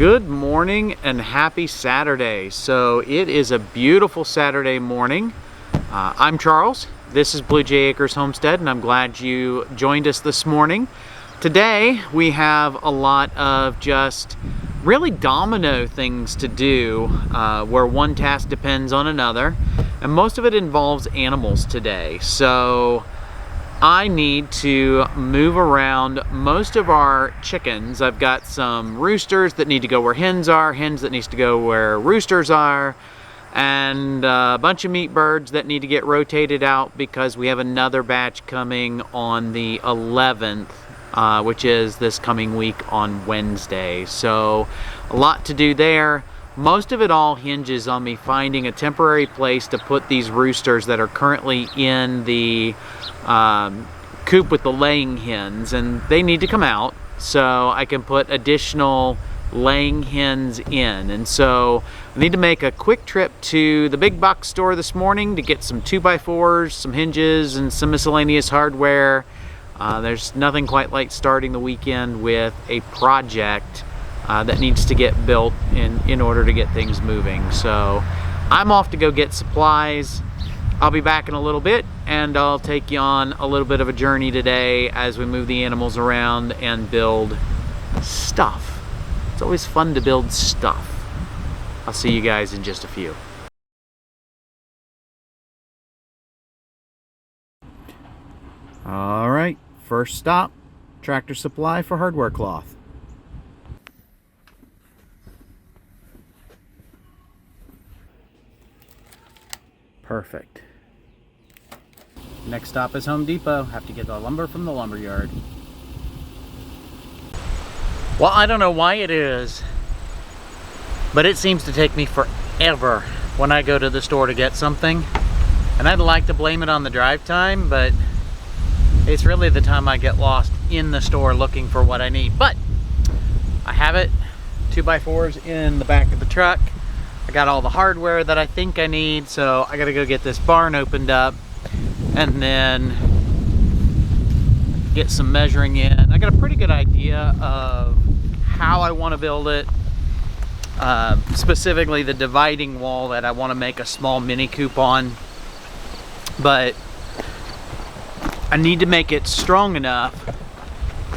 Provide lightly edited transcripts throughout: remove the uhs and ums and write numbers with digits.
Good morning and happy Saturday. So it is a beautiful Saturday morning. I'm Charles. This is Blue Jay Acres Homestead, and I'm glad you joined us this morning. Today we have a lot of just really domino things to do where one task depends on another, and most of it involves animals today. So I need to move around most of our chickens. I've got some roosters that need to go where hens are, hens that needs to go where roosters are, and a bunch of meat birds that need to get rotated out because we have another batch coming on the 11th, which is this coming week on Wednesday. So a lot to do there. Most of it all hinges on me finding a temporary place to put these roosters that are currently in the coop with the laying hens, and they need to come out so I can put additional laying hens in. And so I need to make a quick trip to the big box store this morning to get some 2x4s, some hinges, and some miscellaneous hardware. There's nothing quite like starting the weekend with a project that needs to get built in order to get things moving. So I'm off to go get supplies. I'll be back in a little bit, and I'll take you on a little bit of a journey today as we move the animals around and build stuff. It's always fun to build stuff. I'll see you guys in just a few. All right, first stop, Tractor Supply for hardware cloth. Perfect. Next stop is Home Depot. Have to get the lumber from the lumber yard. Well, I don't know why it is, but it seems to take me forever when I go to the store to get something. And I'd like to blame it on the drive time, but it's really the time I get lost in the store looking for what I need. But I have it, 2x4s in the back of the truck. I got all the hardware that I think I need, so I gotta go get this barn opened up and then get some measuring in. I got a pretty good idea of how I want to build it, specifically the dividing wall that I want to make a small mini coop on, but I need to make it strong enough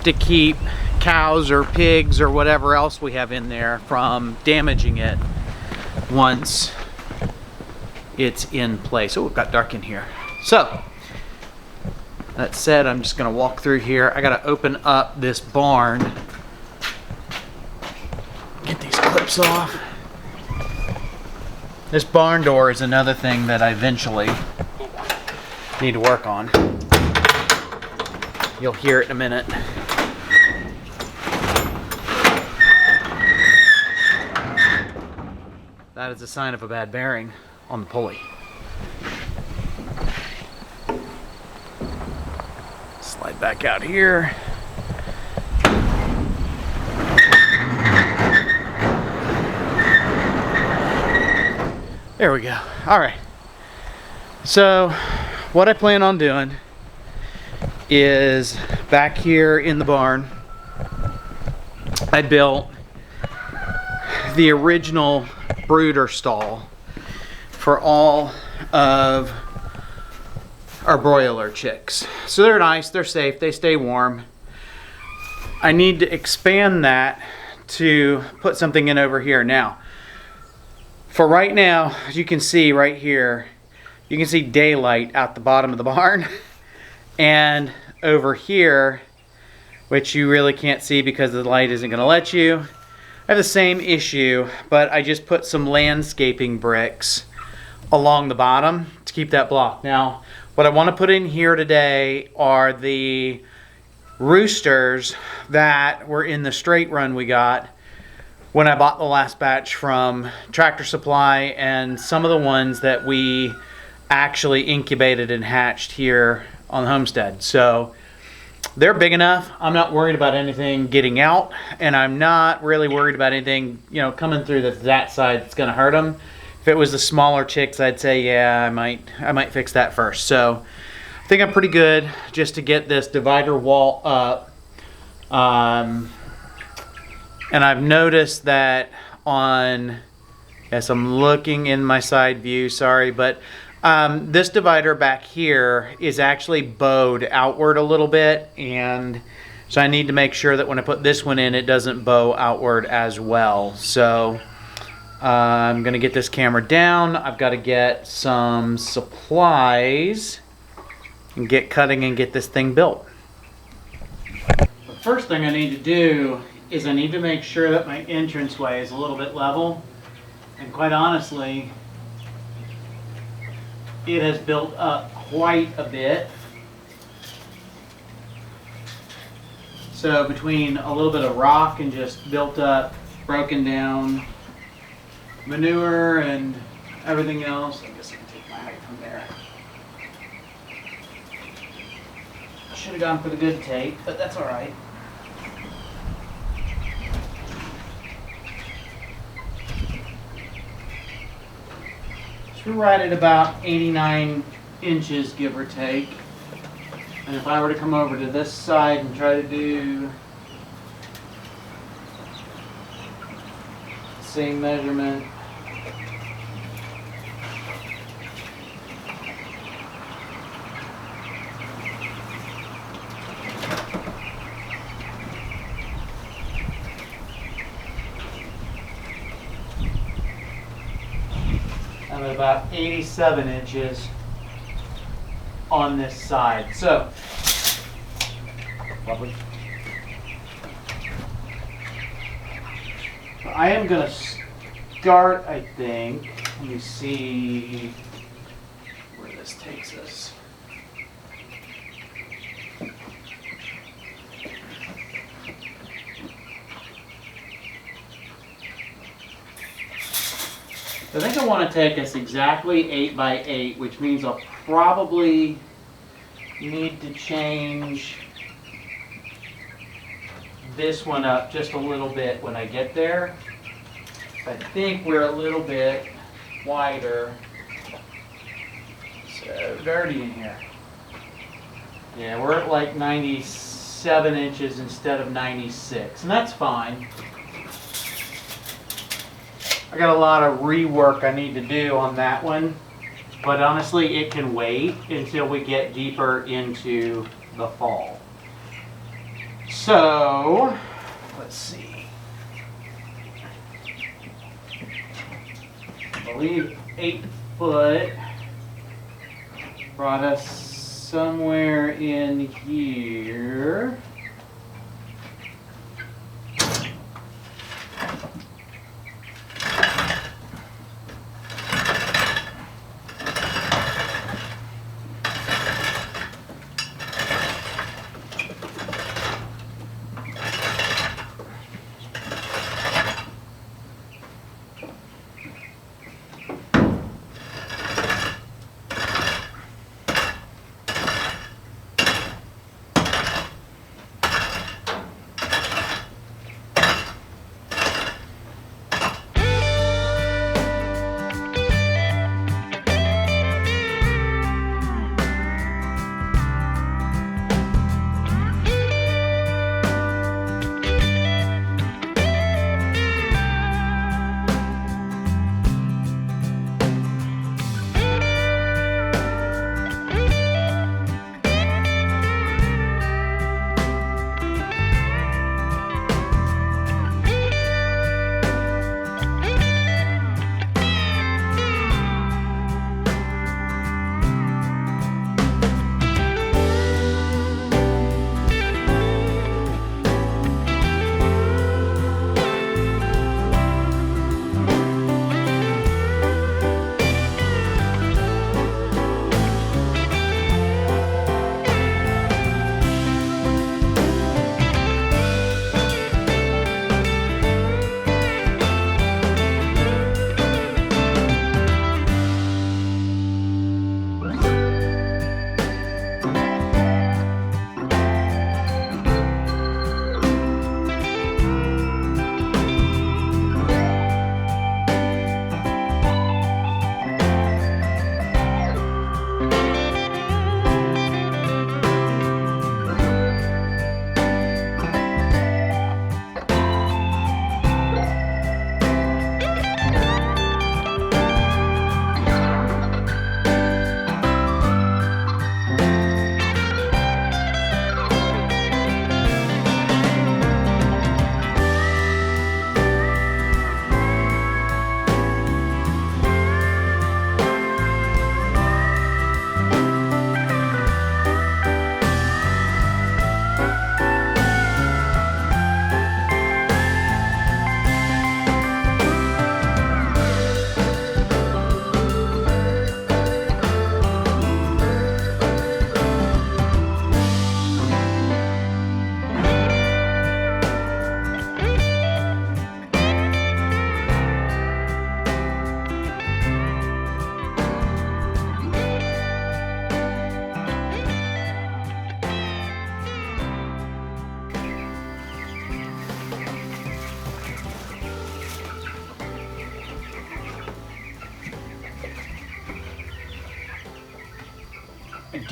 to keep cows or pigs or whatever else we have in there from damaging it once it's in place. Oh, it got dark in here. So that said, I'm just gonna walk through here. I gotta open up this barn, get these clips off. This barn door is another thing that I eventually need to work on. You'll hear it in a minute. That is a sign of a bad bearing on the pulley. Slide back out here. There we go. All right. So what I plan on doing is back here in the barn, I built the original brooder stall for all of our broiler chicks. So they're nice, they're safe, they stay warm. I need to expand that to put something in over here. Now, for right now, as you can see right here, you can see daylight out the bottom of the barn. And over here, which you really can't see because the light isn't gonna let you, I have the same issue, but I just put some landscaping bricks along the bottom to keep that blocked. Now, what I want to put in here today are the roosters that were in the straight run we got when I bought the last batch from Tractor Supply, and some of the ones that we actually incubated and hatched here on the homestead. So they're big enough. I'm not worried about anything getting out, and I'm not really worried about anything, coming through that side that's gonna hurt them. If it was the smaller chicks, I'd say, yeah, I might fix that first. So I think I'm pretty good just to get this divider wall up. And I've noticed that on, yes, I'm looking in my side view, sorry, but this divider back here is actually bowed outward a little bit, and so I need to make sure that when I put this one in, it doesn't bow outward as well. So I'm gonna get this camera down. I've got to get some supplies and get cutting and get this thing built. The first thing I need to do is I need to make sure that my entranceway is a little bit level, and quite honestly, it has built up quite a bit. So between a little bit of rock and just built up, broken down manure and everything else, I guess I can take my height from there. I should have gone for the good tape, but that's all right. We're right at about 89 inches, give or take. And if I were to come over to this side and try to do the same measurement, I'm at about 87 inches on this side. So, lovely. I am going to start, I think, let me see where this takes us. I think I want to take us exactly 8 by 8, which means I'll probably need to change this one up just a little bit when I get there. I think we're a little bit wider. So dirty in here. Yeah, we're at like 97 inches instead of 96, and that's fine. I got a lot of rework I need to do on that one, but honestly it can wait until we get deeper into the fall. So, let's see. I believe 8 foot brought us somewhere in here.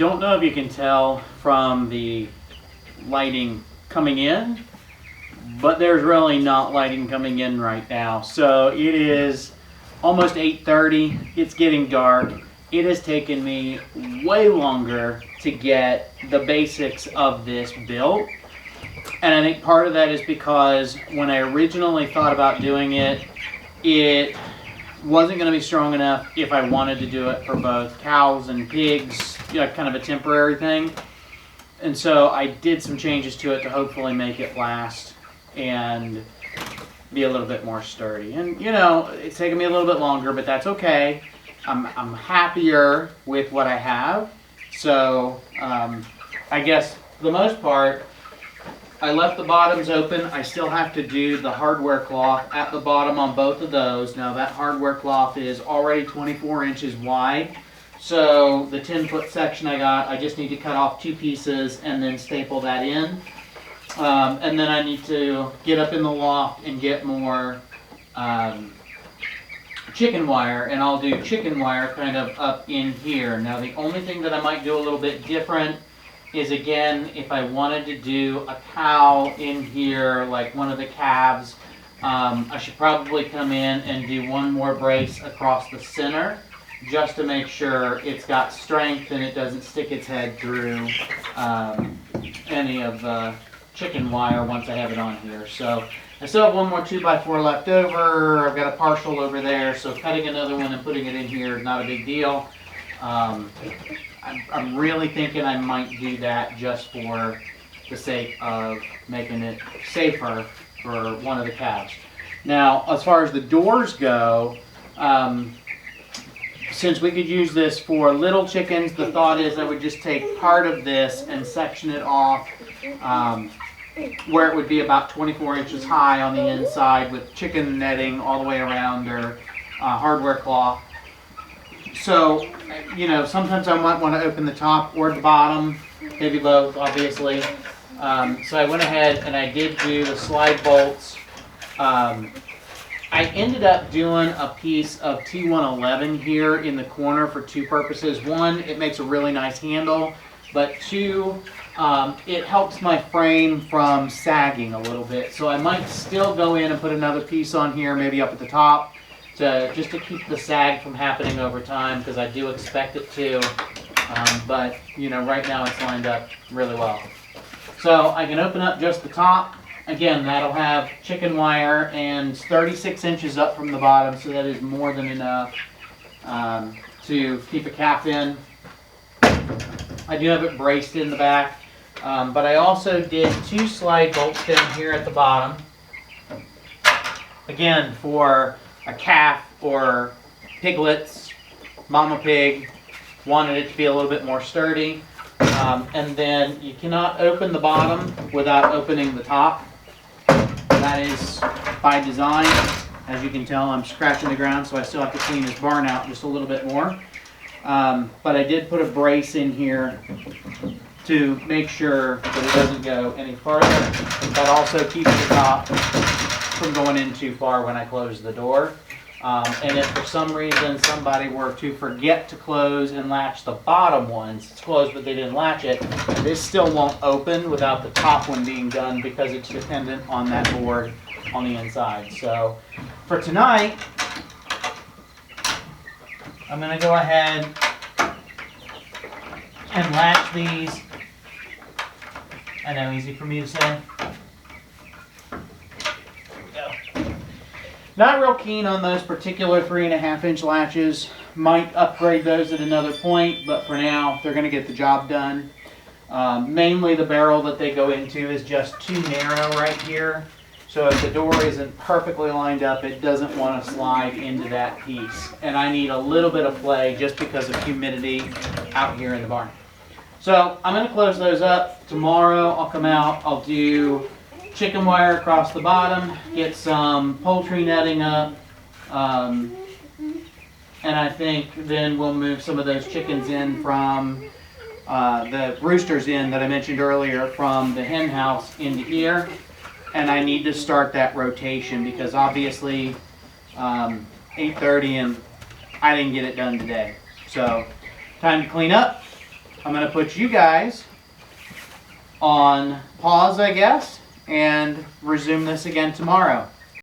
don't know if you can tell from the lighting coming in, but there's really not lighting coming in right now. So it is almost 8:30. It's getting dark. It has taken me way longer to get the basics of this built. And I think part of that is because when I originally thought about doing it, it wasn't going to be strong enough if I wanted to do it for both cows and pigs, you know, kind of a temporary thing. And so I did some changes to it to hopefully make it last and be a little bit more sturdy. And you know, it's taken me a little bit longer, but that's okay. I'm happier with what I have. So I guess for the most part, I left the bottoms open. I still have to do the hardware cloth at the bottom on both of those. Now that hardware cloth is already 24 inches wide. So the 10-foot section I just need to cut off 2 pieces and then staple that in. And then I need to get up in the loft and get more chicken wire, and I'll do chicken wire kind of up in here. Now the only thing that I might do a little bit different is, again, if I wanted to do a cow in here, like one of the calves, I should probably come in and do one more brace across the center just to make sure it's got strength and it doesn't stick its head through any of the chicken wire once I have it on here. So I still have one more 2x4 left over. I've got a partial over there, so cutting another one and putting it in here is not a big deal. I'm really thinking I might do that just for the sake of making it safer for one of the calves. Now, as far as the doors go, since we could use this for little chickens, the thought is I would just take part of this and section it off where it would be about 24 inches high on the inside with chicken netting all the way around, or hardware cloth. So, you know, sometimes I might want to open the top or the bottom, maybe both, obviously. So I went ahead and I did do the slide bolts. I ended up doing a piece of T111 here in the corner for 2 purposes. One, it makes a really nice handle, but 2, it helps my frame from sagging a little bit. So I might still go in and put another piece on here, maybe up at the top, just to keep the sag from happening over time, because I do expect it to. But you know, right now it's lined up really well. So I can open up just the top. Again, that'll have chicken wire, and 36 inches up from the bottom, so that is more than enough to keep a calf in. I do have it braced in the back, but I also did 2 slide bolts down here at the bottom. Again, for a calf or piglets, mama pig, wanted it to be a little bit more sturdy. And then you cannot open the bottom without opening the top. That is by design. As you can tell, I'm scratching the ground, so I still have to clean this barn out just a little bit more. But I did put a brace in here to make sure that it doesn't go any farther. That also keeps the top from going in too far when I close the door. And if for some reason somebody were to forget to close and latch the bottom ones, it's closed but they didn't latch it, this still won't open without the top one being done, because it's dependent on that board on the inside. So for tonight, I'm going to go ahead and latch these. I know, easy for me to say. Not real keen on those particular 3.5-inch latches. Might upgrade those at another point, but for now, they're going to get the job done. Mainly the barrel that they go into is just too narrow right here. So if the door isn't perfectly lined up, it doesn't want to slide into that piece. And I need a little bit of play just because of humidity out here in the barn. So I'm going to close those up. Tomorrow I'll come out, I'll do chicken wire across the bottom, get some poultry netting up, and I think then we'll move some of those chickens in from the roosters in that I mentioned earlier from the hen house into here. And I need to start that rotation because obviously 8:30 and I didn't get it done today. So time to clean up I'm going to put you guys on pause, I guess, and resume this again tomorrow.